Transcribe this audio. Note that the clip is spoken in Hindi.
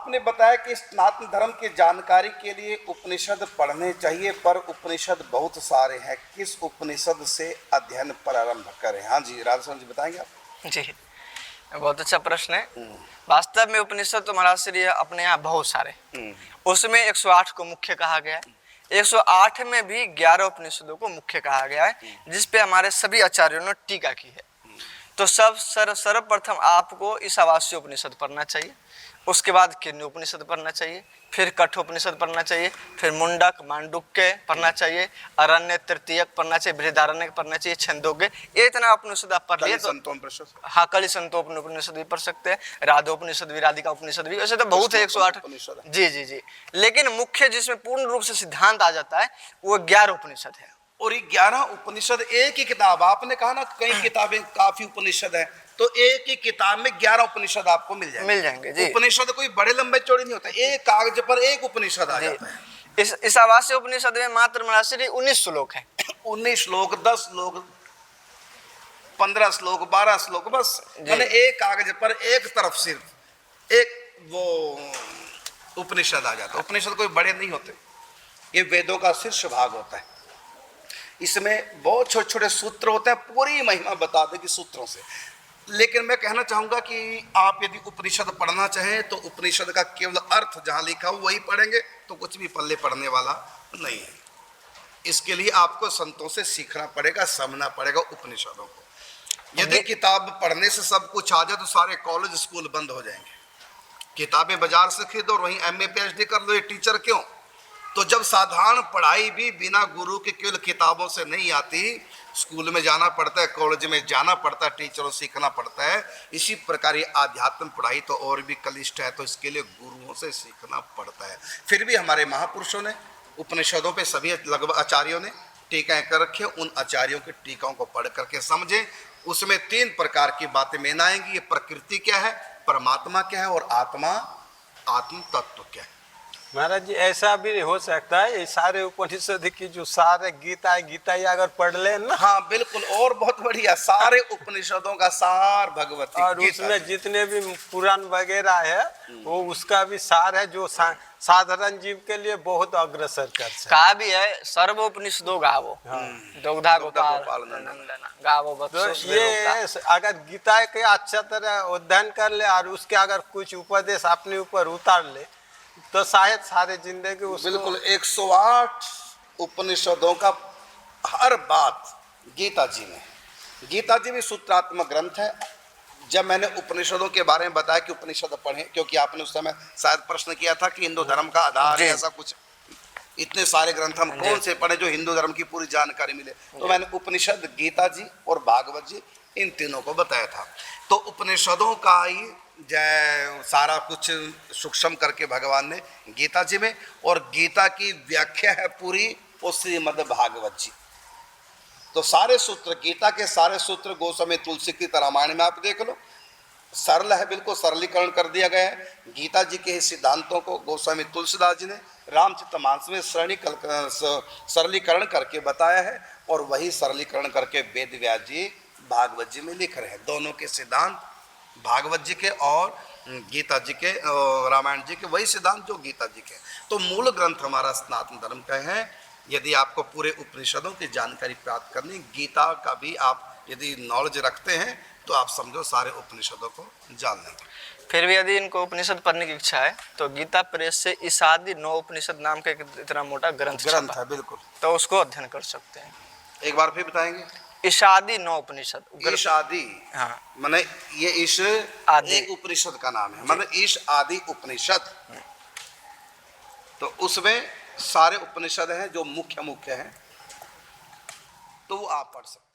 आपने बताया कि सनातन धर्म की जानकारी के लिए उपनिषद पढ़ने चाहिए, पर उपनिषद बहुत सारे हैं, किस उपनिषद से अध्ययन प्रारंभ करें? हाँ जी, राधास्वामी जी बताएंगे आप? जी, बहुत अच्छा प्रश्न है। वास्तव में उपनिषद तो महाराज श्री अपने यहाँ बहुत सारे, उसमें 108 को मुख्य कहा गया है। 108 में भी 11 उपनिषदों को मुख्य कहा गया है, जिस पे हमारे सभी आचार्यों ने टीका की है। तो सर्वप्रथम आपको ईशावास्य उपनिषद पढ़ना चाहिए, उसके बाद किन्नी उपनिषद पढ़ना चाहिए, फिर कठोपनिषद पढ़ना चाहिए, फिर मुंडक मांडुक्य पढ़ना चाहिए, अरण्य तृतीयक पढ़ना चाहिए, बृहदारण्यक पढ़ना चाहिए, छंदोग्य। ये इतना उपनिषद आप पढ़ लिए तो हाँ, कलि संतोपनिषद भी पढ़ सकते हैं, राधोपनिषद भी, राधिका उपनिषद भी, वैसे तो बहुत है 108। जी जी जी, लेकिन मुख्य जिसमें पूर्ण रूप से सिद्धांत आ जाता है वो 11 उपनिषद है। और ये 11 उपनिषद एक ही किताब, आपने कहा ना कई किताबें काफी उपनिषद हैं, तो एक ही किताब में 11 उपनिषद आपको मिल जाएंगे जी। उपनिषद कोई बड़े लंबे चौड़े नहीं होते, एक कागज पर एक उपनिषद आ जाता है। इस ईशावास्य उपनिषद में मात्र महाराज 19 श्लोक है। 19 श्लोक, 10 श्लोक, 15 श्लोक, 12 श्लोक, बस मैंने एक कागज पर एक तरफ सिर्फ एक वो उपनिषद आ जाता है। उपनिषद कोई बड़े नहीं होते, ये वेदों का शीर्ष भाग होता है। इसमें बहुत छोटे छोटे सूत्र होते हैं, पूरी महिमा बता देगी सूत्रों से। लेकिन मैं कहना चाहूंगा कि आप यदि उपनिषद पढ़ना चाहें तो उपनिषद का केवल अर्थ जहां लिखा हो वही पढ़ेंगे तो कुछ भी पल्ले पढ़ने वाला नहीं है। इसके लिए आपको संतों से सीखना पड़ेगा, समझना पड़ेगा उपनिषदों को। यदि किताब पढ़ने से सब कुछ आ जाए तो सारे कॉलेज स्कूल बंद हो जाएंगे। किताबें बाजार से खरीदो और वहीं MA PhD कर लो, ये टीचर क्यों? तो जब साधारण पढ़ाई भी बिना गुरु के केवल किताबों से नहीं आती, स्कूल में जाना पड़ता है, कॉलेज में जाना पड़ता है, टीचरों से सीखना पड़ता है। इसी प्रकार ये आध्यात्म पढ़ाई तो और भी कलिष्ठ है, तो इसके लिए गुरुओं से सीखना पड़ता है। फिर भी हमारे महापुरुषों ने उपनिषदों पे सभी लगभग आचार्यों ने टीकाएं कर रखे, उन आचार्यों की टीकाओं को पढ़ करके समझें। उसमें 3 प्रकार की बातें मेन आएंगी। ये प्रकृति क्या है, परमात्मा क्या है और आत्म तत्व क्या है। महाराज जी ऐसा भी हो सकता है ये सारे उपनिषद की जो सारे गीता ही अगर पढ़ ले ना। हाँ बिल्कुल, और बहुत बढ़िया, सारे उपनिषदों का सार भगवती और उसमें जितने भी पुराण वगैरह है वो उसका भी सार है, जो साधारण जीव के लिए बहुत अग्रसर कर सकता। कहा भी है सर्वोपनिषदो गावो दुग्धा गोपाल नंदना गावो बत्सो। तो ये अगर गीता के अच्छा तरह अध्ययन कर ले और उसके अगर कुछ उपदेश अपने ऊपर उतार ले तो शायद सारे जिंदगी उसको। बिल्कुल 108 उपनिषदों का हर बात गीता जी में। गीता जी भी सूत्रात्मक ग्रंथ है। जब मैंने उपनिषदों के बारे में बताया कि उपनिषद पढ़ें, क्योंकि आपने उस समय शायद प्रश्न किया था कि हिंदू धर्म का आधार है ऐसा कुछ, इतने सारे ग्रंथ हम कौन से पढ़े जो हिंदू धर्म की पूरी जानकारी मिले, तो मैंने उपनिषद, गीता जी और भागवत जी, इन तीनों को बताया था। तो उपनिषदों का ही जय सारा कुछ सूक्ष्म करके भगवान ने गीता जी में, और गीता की व्याख्या है पूरी वो श्रीमद् भागवत जी। तो सारे सूत्र, गीता के सारे सूत्र गोस्वामी तुलसी की रामायण में आप देख लो, सरल है, बिल्कुल सरलीकरण कर दिया गया है। गीता जी के सिद्धांतों को गोस्वामी तुलसीदास जी ने रामचरितमानस में सरलीकरण करके बताया है, और वही सरलीकरण करके वेद व्यास जी भागवत जी में लिख रहे हैं। दोनों के सिद्धांत भागवत जी के और गीता जी के, रामायण जी के वही सिद्धांत जो गीता जी के। तो मूल ग्रंथ हमारा सनातन धर्म का है। यदि आपको पूरे उपनिषदों की जानकारी प्राप्त करनी, गीता का भी आप यदि नॉलेज रखते हैं तो आप समझो सारे उपनिषदों को जान लेंगे। फिर भी यदि इनको उपनिषद पढ़ने की इच्छा है तो गीता प्रेस से ईशादी 9 उपनिषद नाम का इतना मोटा ग्रंथ है, बिल्कुल, तो उसको अध्ययन कर सकते हैं। एक बार फिर बताएंगे। ईशादी 9 उपनिषद। ईश आदि, हाँ, माने ये ईश आदि एक उपनिषद का नाम है, मतलब ईश आदि उपनिषद। तो उसमें सारे उपनिषद हैं जो मुख्य हैं, तो वो आप पढ़ सकते हैं।